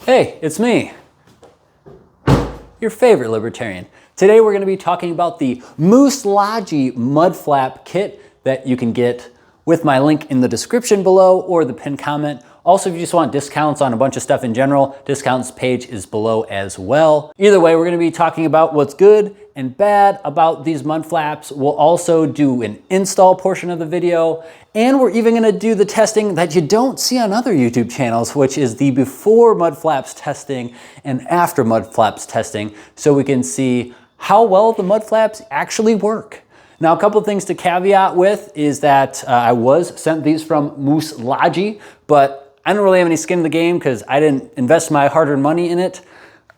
Hey, it's me, your favorite libertarian. Today we're going to be talking about the Muslogy mud flap kit that you can get with my link in the description below or the pinned comment. Also, if you just want discounts on a bunch of stuff in general, discounts page is below as well. Either way, we're going to be talking about what's good and bad about these mud flaps. We'll also do an install portion of the video, and we're even going to do the testing that you don't see on other YouTube channels, which is the before mud flaps testing and after mud flaps testing, so we can see how well the mud flaps actually work. Now, a couple of things to caveat with is that I was sent these from Muslogy, but I don't really have any skin in the game because I didn't invest my hard-earned money in it.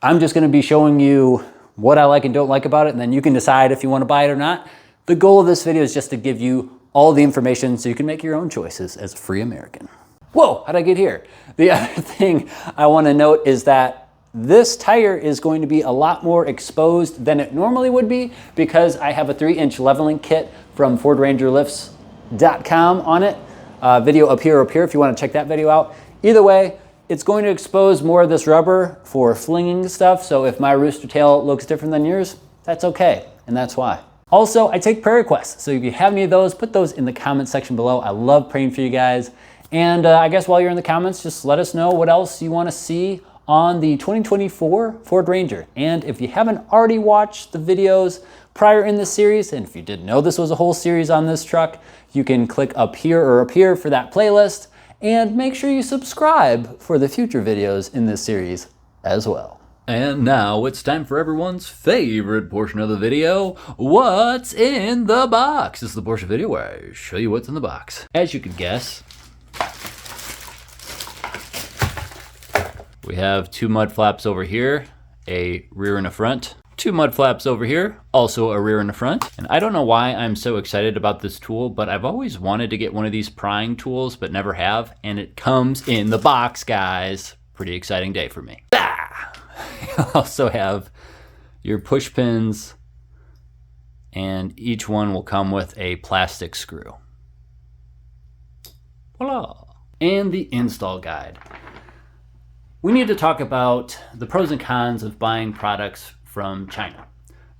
I'm just going to be showing you what I like and don't like about it, and then you can decide if you want to buy it or not. The goal of this video is just to give you all the information so you can make your own choices as a free American. Whoa, how'd I get here? The other thing I want to note is that this tire is going to be a lot more exposed than it normally would be because I have a 3-inch leveling kit from FordRangerLifts.com on it. Video up here if you want to check that video out. Either way, it's going to expose more of this rubber for flinging stuff, so if my rooster tail looks different than yours, that's okay, and that's why. Also, I take prayer requests, so if you have any of those, put those in the comment section below. I love praying for you guys. And I guess while you're in the comments, just let us know what else you want to see on the 2024 Ford Ranger. And if you haven't already watched the videos prior in this series, and if you didn't know this was a whole series on this truck, you can click up here or up here for that playlist, and make sure you subscribe for the future videos in this series as well. And now it's time for everyone's favorite portion of the video, what's in the box. This is the portion of the video where I show you what's in the box. As you can guess, we have 2 mud flaps over here, a rear and a front. 2 mud flaps over here, also a rear and a front. And I don't know why I'm so excited about this tool, but I've always wanted to get one of these prying tools, but never have. And it comes in the box, guys. Pretty exciting day for me. You also have your push pins, and each one will come with a plastic screw. Voila. And the install guide. We need to talk about the pros and cons of buying products from China.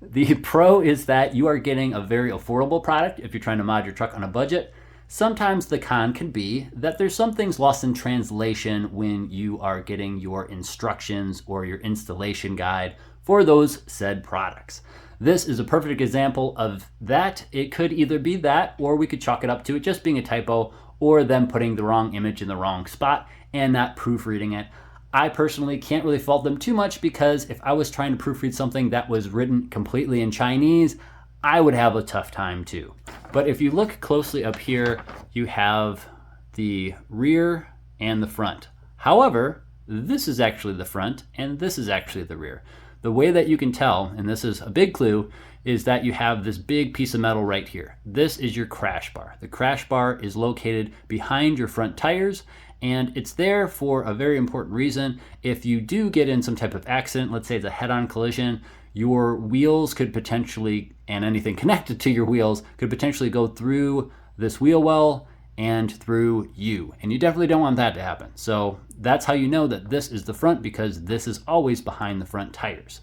The pro is that you are getting a very affordable product if you're trying to mod your truck on a budget. Sometimes the con can be that there's some things lost in translation when you are getting your instructions or your installation guide for those said products. This is a perfect example of that. It could either be that, or we could chalk it up to it just being a typo, or them putting the wrong image in the wrong spot and not proofreading it. I personally can't really fault them too much because if I was trying to proofread something that was written completely in Chinese, I would have a tough time too. But if you look closely up here, you have the rear and the front. However, this is actually the front and this is actually the rear. The way that you can tell, and this is a big clue, is that you have this big piece of metal right here. This is your crash bar. The crash bar is located behind your front tires, and it's there for a very important reason. If you do get in some type of accident, let's say it's a head-on collision, your wheels could potentially, and anything connected to your wheels, could potentially go through this wheel well and through you. And you definitely don't want that to happen. So that's how you know that this is the front, because this is always behind the front tires.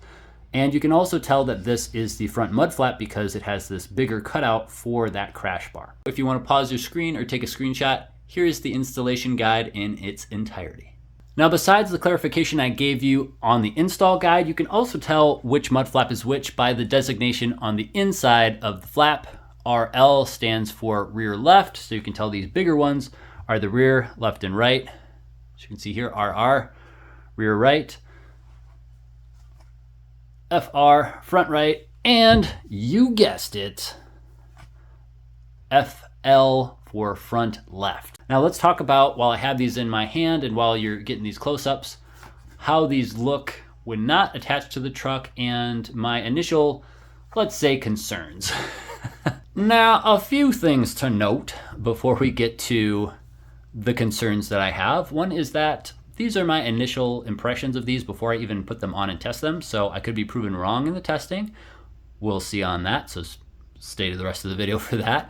And you can also tell that this is the front mud flap because it has this bigger cutout for that crash bar. If you want to pause your screen or take a screenshot, here is the installation guide in its entirety. Now, besides the clarification I gave you on the install guide, you can also tell which mud flap is which by the designation on the inside of the flap. RL stands for rear left, so you can tell these bigger ones are the rear, left and right. As you can see here, RR, rear right. FR, front right, and you guessed it, FL for front left. Now let's talk about, while I have these in my hand and while you're getting these close-ups, how these look when not attached to the truck and my initial, let's say, concerns. Now, a few things to note before we get to the concerns that I have. One is that these are my initial impressions of these before I even put them on and test them, so I could be proven wrong in the testing. We'll see on that, so stay to the rest of the video for that.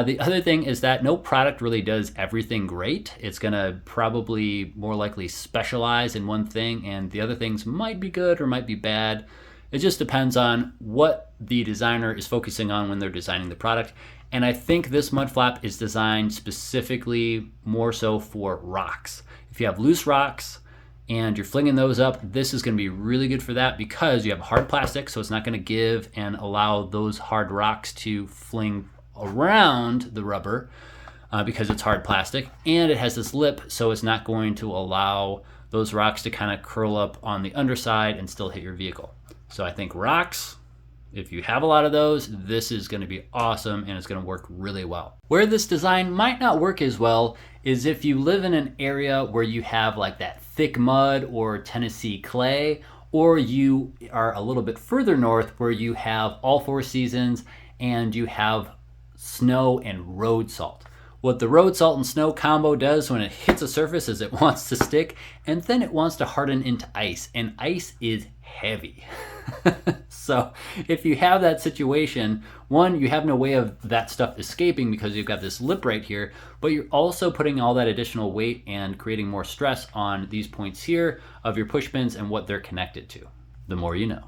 The other thing is that no product really does everything great. It's gonna probably more likely specialize in one thing, and the other things might be good or might be bad. It just depends on what the designer is focusing on when they're designing the product. And I think this mud flap is designed specifically more so for rocks. If you have loose rocks and you're flinging those up, this is gonna be really good for that because you have hard plastic, so it's not gonna give and allow those hard rocks to fling around the rubber because it's hard plastic. And it has this lip, so it's not going to allow those rocks to kind of curl up on the underside and still hit your vehicle. So I think rocks, if you have a lot of those, this is going to be awesome and it's going to work really well. Where this design might not work as well is if you live in an area where you have like that thick mud or Tennessee clay, or you are a little bit further north where you have all four seasons and you have snow and road salt. What the road salt and snow combo does when it hits a surface is it wants to stick and then it wants to harden into ice, and ice is heavy. So if you have that situation, one, you have no way of that stuff escaping because you've got this lip right here, but you're also putting all that additional weight and creating more stress on these points here of your push pins and what they're connected to. The more you know.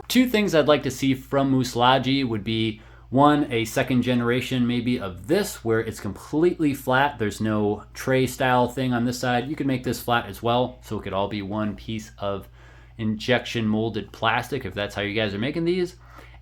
Two things I'd like to see from Muslogy would be, one, a second generation maybe of this where it's completely flat. There's no tray style thing on this side. You can make this flat as well, so it could all be one piece of injection molded plastic if that's how you guys are making these.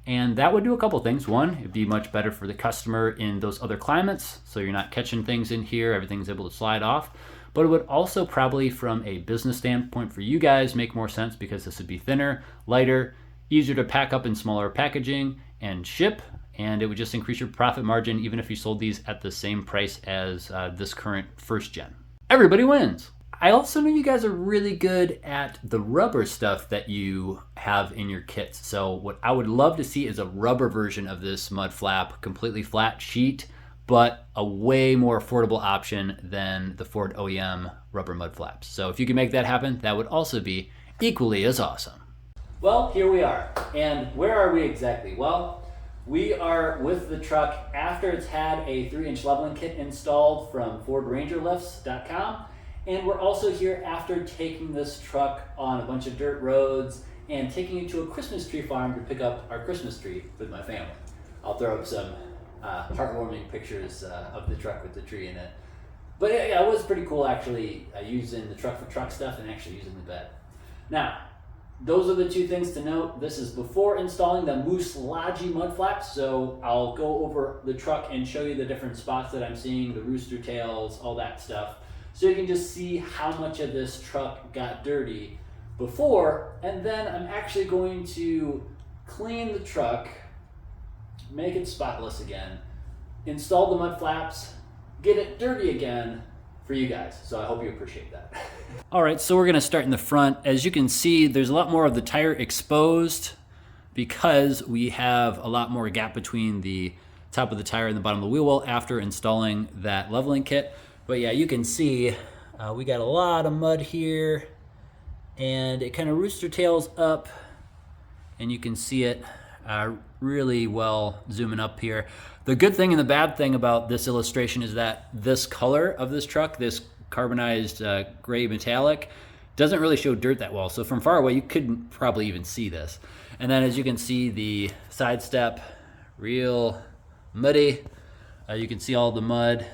And that would do a couple things. One, it'd be much better for the customer in those other climates, so you're not catching things in here, everything's able to slide off. But it would also probably, from a business standpoint for you guys, make more sense because this would be thinner, lighter, easier to pack up in smaller packaging and ship. And it would just increase your profit margin even if you sold these at the same price as this current first gen. Everybody wins. I also know you guys are really good at the rubber stuff that you have in your kits. So what I would love to see is a rubber version of this mud flap, completely flat sheet, but a way more affordable option than the Ford OEM rubber mud flaps. So if you can make that happen, that would also be equally as awesome. Well, here we are. And where are we exactly? Well, we are with the truck after it's had a 3-inch leveling kit installed from FordRangerLifts.com. And we're also here after taking this truck on a bunch of dirt roads and taking it to a Christmas tree farm to pick up our Christmas tree with my family. I'll throw up some heartwarming pictures of the truck with the tree in it. But yeah, it was pretty cool actually using the truck for truck stuff and actually using the bed. Now, those are the two things to note. This is before installing the Muslogy mud flaps, so I'll go over the truck and show you the different spots that I'm seeing, the rooster tails, all that stuff, so you can just see how much of this truck got dirty before, and then I'm actually going to clean the truck, make it spotless again, install the mud flaps, get it dirty again for you guys. So I hope you appreciate that. All right, so we're gonna start in the front. As you can see, there's a lot more of the tire exposed because we have a lot more gap between the top of the tire and the bottom of the wheel well after installing that leveling kit. But yeah, you can see we got a lot of mud here and it kind of rooster tails up and you can see it really well zooming up here. The good thing and the bad thing about this illustration is that this color of this truck, this carbonized gray metallic, doesn't really show dirt that well. So from far away, you couldn't probably even see this. And then as you can see, the side step, real muddy. You can see all the mud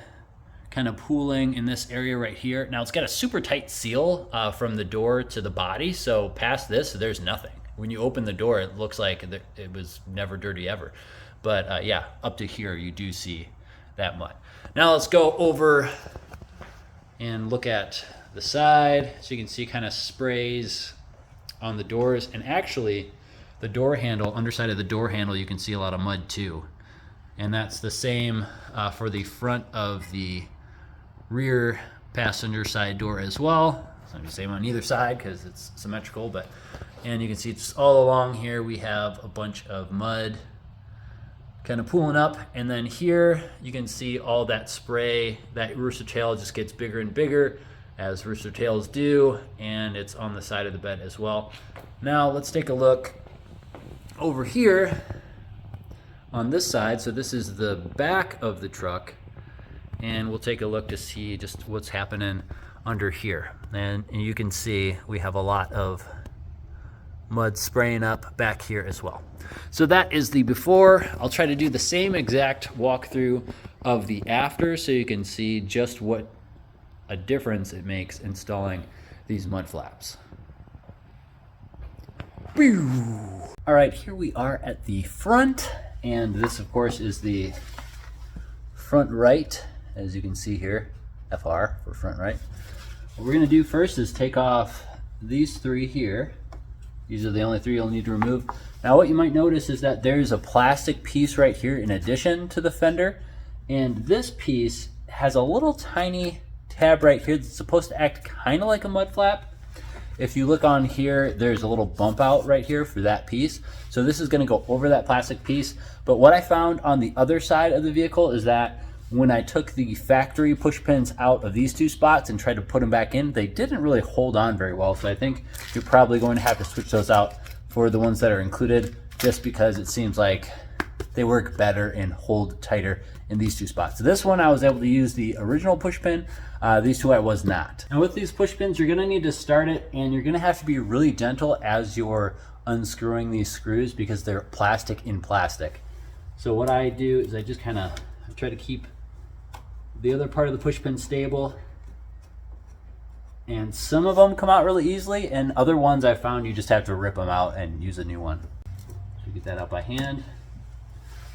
kind of pooling in this area right here. Now it's got a super tight seal from the door to the body. So past this, there's nothing. When you open the door, it looks like it was never dirty ever. But yeah, up to here, you do see that mud. Now let's go over and look at the side. So you can see kind of sprays on the doors. And actually, the door handle, underside of the door handle, you can see a lot of mud too. And that's the same for the front of the rear passenger side door as well. It's not the same on either side because it's symmetrical, but and you can see it's all along here we have a bunch of mud kind of pooling up, and then here you can see all that spray. That rooster tail just gets bigger and bigger as rooster tails do, and it's on the side of the bed as well. Now let's take a look over here on this side, so this is the back of the truck, and we'll take a look to see just what's happening under here. And you can see we have a lot of mud spraying up back here as well. So that is the before. I'll try to do the same exact walkthrough of the after so you can see just what a difference it makes installing these mud flaps. All right, here we are at the front, and this of course is the front right, as you can see here, FR for front right. What we're gonna do first is take off these three here. These are the only three you'll need to remove. Now what you might notice is that there's a plastic piece right here in addition to the fender, and this piece has a little tiny tab right here that's supposed to act kind of like a mud flap. If you look on here, there's a little bump out right here for that piece. So this is gonna go over that plastic piece. But what I found on the other side of the vehicle is that when I took the factory push pins out of these two spots and tried to put them back in, they didn't really hold on very well. So I think you're probably going to have to switch those out for the ones that are included, just because it seems like they work better and hold tighter in these two spots. So this one I was able to use the original push pin. These two I was not. And with these push pins, you're gonna need to start it, and you're gonna have to be really gentle as you're unscrewing these screws because they're plastic in plastic. So what I do is I just kind of try to keep the other part of the push pin stable, and some of them come out really easily, and other ones I found you just have to rip them out and use a new one. So get that out by hand.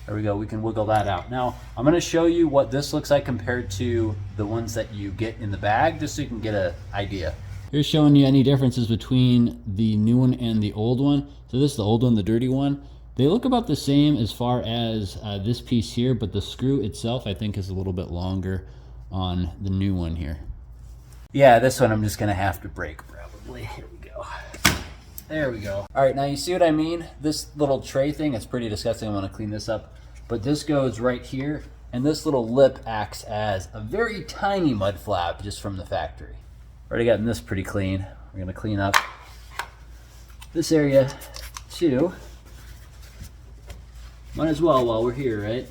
There we go, we can wiggle that out. Now, I'm gonna show you what this looks like compared to the ones that you get in the bag, just so you can get an idea. Here's showing you any differences between the new one and the old one. So this is the old one, the dirty one. They look about the same as far as this piece here, but the screw itself I think is a little bit longer on the new one here. Yeah, this one I'm just gonna have to break probably. Here we go. There we go. All right, now you see what I mean? This little tray thing is pretty disgusting. I want to clean this up. But this goes right here, and this little lip acts as a very tiny mud flap just from the factory. Already gotten this pretty clean. We're gonna clean up this area too. Might as well while we're here, right?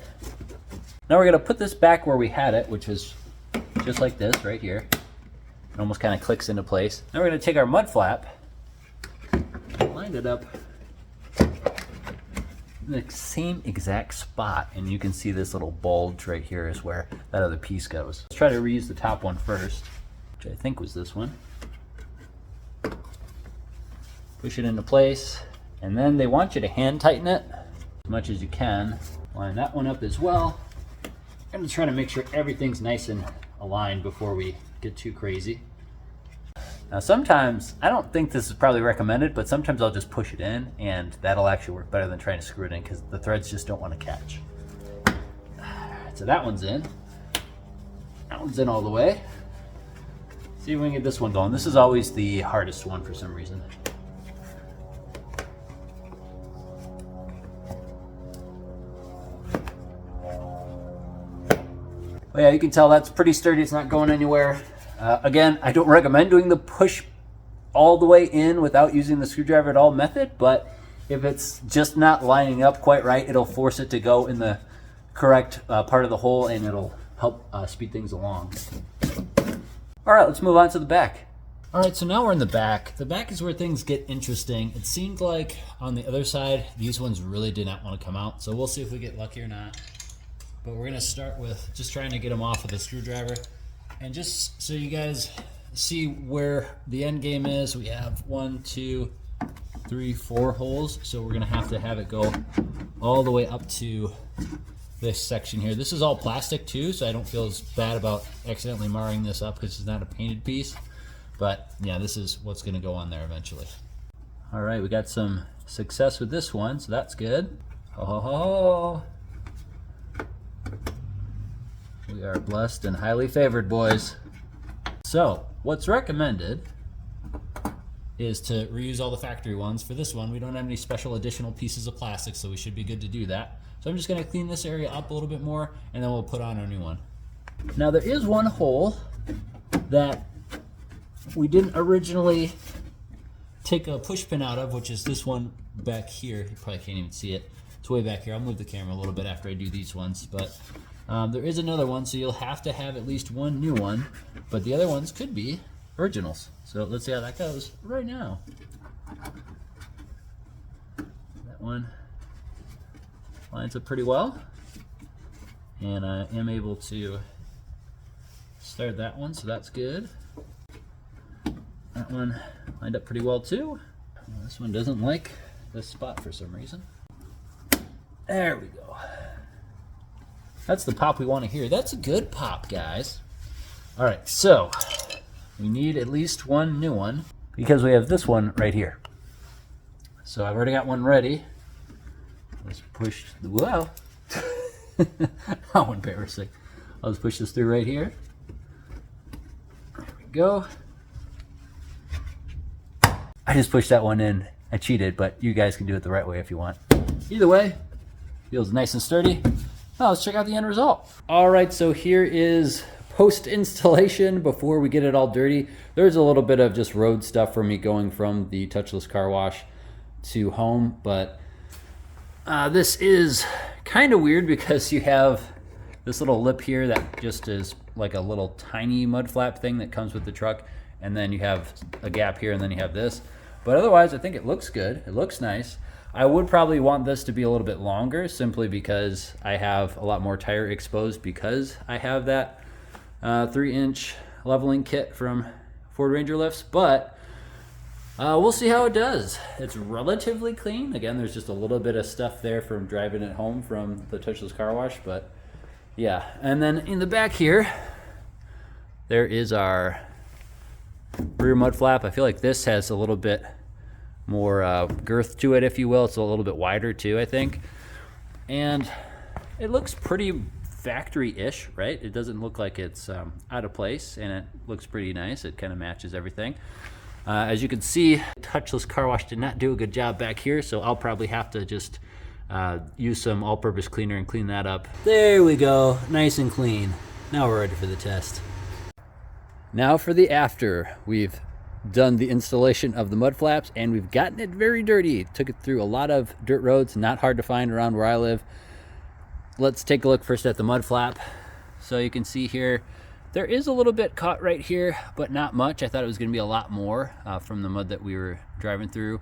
Now we're gonna put this back where we had it, which is just like this right here. It almost kind of clicks into place. Now we're gonna take our mud flap, line it up in the same exact spot, and you can see this little bulge right here is where that other piece goes. Let's try to reuse the top one first, which I think was this one. Push it into place, and then they want you to hand tighten it as much as you can. Line that one up as well. I'm gonna try to make sure everything's nice and aligned before we get too crazy. Now sometimes, I don't think this is probably recommended, but sometimes I'll just push it in, and that'll actually work better than trying to screw it in because the threads just don't want to catch. So that one's in. That one's in all the way. See if we can get this one going. This is always the hardest one for some reason. Well, yeah, you can tell that's pretty sturdy. It's not going anywhere. Again, I don't recommend doing the push all the way in without using the screwdriver at all method, but if it's just not lining up quite right, it'll force it to go in the correct part of the hole, and it'll help speed things along. All right, let's move on to the back. All right, so now we're in the back. The back is where things get interesting. It seemed like on the other side, these ones really did not want to come out, so we'll see if we get lucky or not. But we're gonna start with just trying to get them off with a screwdriver. And just so you guys see where the end game is, we have 1, 2, 3, 4 holes. So we're gonna have to have it go all the way up to this section here. This is all plastic too, so I don't feel as bad about accidentally marring this up because it's not a painted piece. But yeah, this is what's gonna go on there eventually. All right, we got some success with this one, so that's good. Ho ho ho. We are blessed and highly favored, boys. So, what's recommended is to reuse all the factory ones. For this one, we don't have any special additional pieces of plastic, so we should be good to do that. So I'm just gonna clean this area up a little bit more, and then we'll put on our new one. Now there is one hole that we didn't originally take a push pin out of, which is this one back here. You probably can't even see it. It's way back here. I'll move the camera a little bit after I do these ones, but there is another one, so you'll have to have at least one new one, but the other ones could be originals. So let's see how that goes right now. That one lines up pretty well, and I am able to start that one, so that's good. That one lined up pretty well too. This one doesn't like this spot for some reason. There we go. That's the pop we want to hear. That's a good pop, guys. All right, so we need at least one new one because we have this one right here. So I've already got one ready. Let's push the, wow. How embarrassing. I'll just push this through right here. There we go. I just pushed that one in. I cheated, but you guys can do it the right way if you want. Either way, feels nice and sturdy. Now let's check out the end result. All right, so here is post-installation before we get it all dirty. There's a little bit of just road stuff for me going from the touchless car wash to home, but this is kind of weird because you have this little lip here that just is like a little tiny mud flap thing that comes with the truck, and then you have a gap here, and then you have this. But otherwise, I think it looks good. It looks nice. I would probably want this to be a little bit longer simply because I have a lot more tire exposed because I have that 3-inch leveling kit from Ford Ranger lifts, but we'll see how it does. It's relatively clean. Again, there's just a little bit of stuff there from driving it home from the touchless car wash, but yeah. And then in the back here, there is our rear mud flap. I feel like this has a little bit more girth to it, if you will. It's a little bit wider too, I think. And it looks pretty factory-ish, right? It doesn't look like it's out of place, and it looks pretty nice. It kind of matches everything. As you can see, touchless car wash did not do a good job back here, so I'll probably have to just use some all-purpose cleaner and clean that up. There we go, nice and clean. Now we're ready for the test. Now for the after. We've done the installation of the mud flaps, and we've gotten it very dirty. Took it through a lot of dirt roads, not hard to find around where I live. Let's take a look first at the mud flap. So you can see here, there is a little bit caught right here, but not much. I thought it was going to be a lot more from the mud that we were driving through.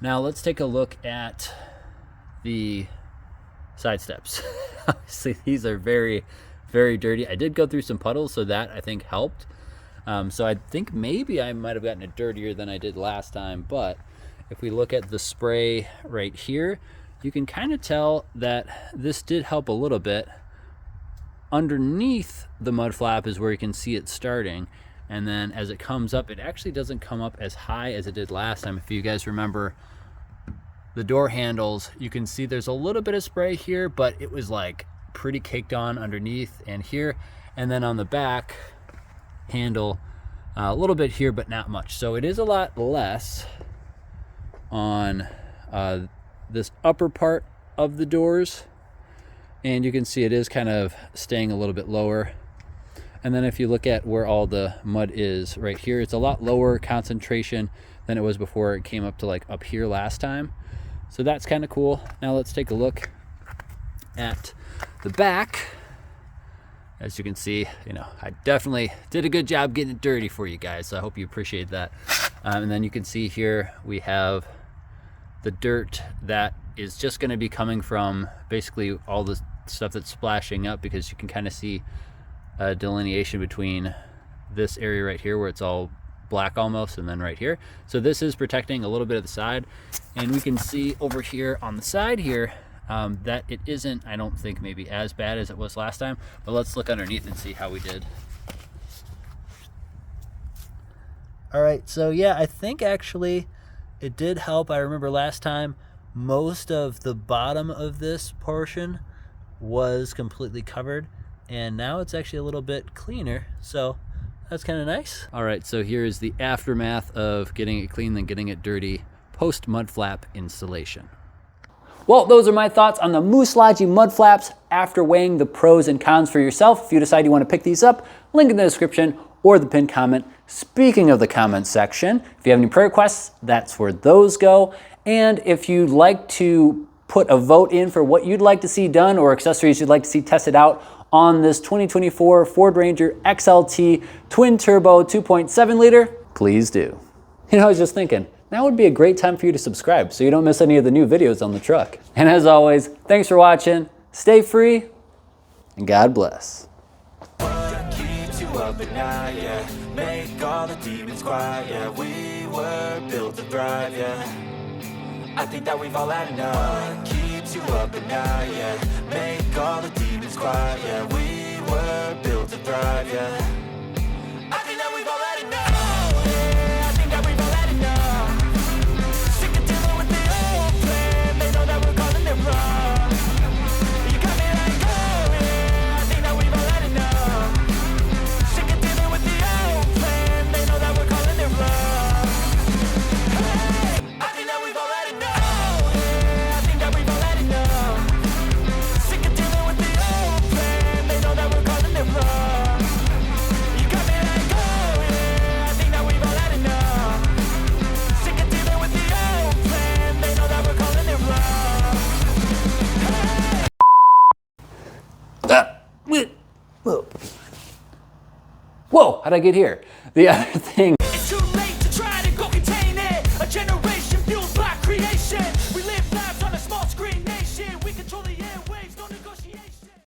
Now let's take a look at the side steps. Obviously, these are very, very dirty. I did go through some puddles, so that I think helped. So I think maybe I might have gotten it dirtier than I did last time, but if we look at the spray right here, you can kind of tell that this did help a little bit. Underneath the mud flap is where you can see it starting, and then as it comes up, it actually doesn't come up as high as it did last time. If you guys remember the door handles, you can see there's a little bit of spray here, but it was like pretty caked on underneath and here, and then on the back handle a little bit here, but not much. So it is a lot less on this upper part of the doors, and you can see it is kind of staying a little bit lower. And then if you look at where all the mud is right here, it's a lot lower concentration than it was before it came up to like up here last time. So that's kind of cool. Now let's take a look at the back. As you can see, you know, I definitely did a good job getting it dirty for you guys, so I hope you appreciate that. And then you can see here we have the dirt that is just going to be coming from basically all the stuff that's splashing up, because you can kind of see a delineation between this area right here where it's all black almost, and then right here. So this is protecting a little bit of the side, and we can see over here on the side here that it isn't, I don't think, maybe as bad as it was last time, but let's look underneath and see how we did. All right, so yeah, I think actually it did help. I remember last time most of the bottom of this portion was completely covered, and now it's actually a little bit cleaner, so that's kind of nice. All right, so here is the aftermath of getting it clean, then getting it dirty, post mud flap installation. Well, those are my thoughts on the Muslogy mud flaps after weighing the pros and cons for yourself. If you decide you want to pick these up, link in the description or the pinned comment Speaking of the comment section, if you have any prayer requests, that's where those go. And if you'd like to put a vote in for what you'd like to see done or accessories you'd like to see tested out on this 2024 Ford Ranger XLT twin turbo 2.7 liter, please do. You know, I was just thinking, now would be a great time for you to subscribe so you don't miss any of the new videos on the truck. And as always, thanks for watching, stay free, and God bless. Keeps you up at night, yeah. Make all the demons quiet, yeah. We were built to thrive, yeah. I think that we've all had enough. Keeps you up at night, yeah. Make all the demons quiet, yeah. We were built to thrive, yeah. I think that we've all had enough. Yeah, I think that we've all had enough. Sick of dealing with the old plan. They know that we're calling it wrong. You got me like, oh yeah. I think that we've all had enough. Sick of dealing with the old plan. They know that we're calling it wrong. Hey, I think that we've all had enough. Oh yeah, I think that we've all had enough. Sick of dealing with the old plan. They know that we're calling it wrong. You got me like, oh yeah. I think that we've all had enough. Sick of dealing with the old plan. They know that we're calling it wrong. Whoa, how'd I get here? The other thing